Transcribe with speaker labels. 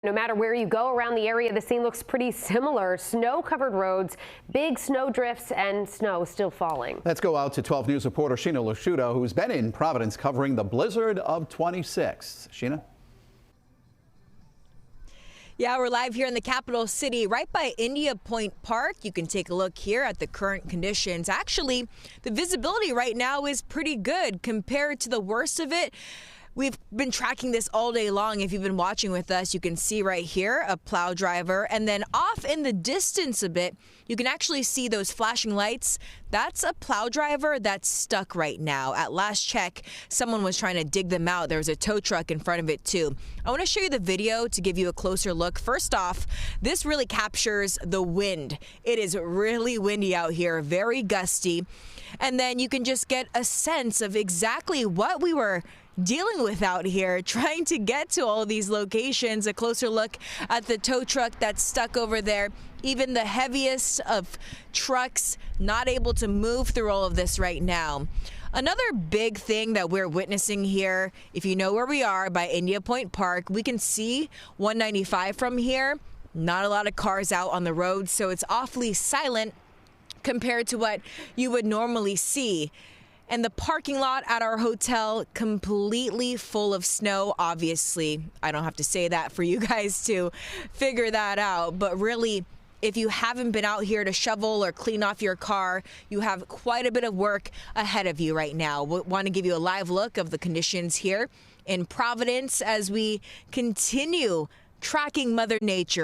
Speaker 1: No matter where you go around the area, the scene looks pretty similar. Snow-covered roads, big snow drifts, and snow still falling.
Speaker 2: Let's go out to 12 News reporter Shiina LoSciuto, who's been in Providence covering the blizzard of 26. Shiina?
Speaker 3: Yeah, we're live here in the capital city, right by India Point Park. You can take a look here at the current conditions. Actually, the visibility right now is pretty good compared to the worst of it. We've been tracking this all day long. If you've been watching with us, you can see right here a plow driver, and then off in the distance a bit, you can actually see those flashing lights. That's a plow driver that's stuck right now. At last check, someone was trying to dig them out. There was a tow truck in front of it too. I want to show you the video to give you a closer look. First off, this really captures the wind. It is really windy out here, very gusty. And then you can just get a sense of exactly what we were dealing with out here, trying to get to all of these locations. A closer look at the tow truck that's stuck over there. Even the heaviest of trucks not able to move through all of this right now. Another big thing that we're witnessing here, if you know where we are by India Point Park, we can see 195 from here. Not a lot of cars out on the road, so it's awfully silent compared to what you would normally see. And the parking lot at our hotel completely full of snow. Obviously, I don't have to say that for you guys to figure that out. But really, if you haven't been out here to shovel or clean off your car, you have quite a bit of work ahead of you right now. We want to give you a live look of the conditions here in Providence as we continue tracking Mother Nature.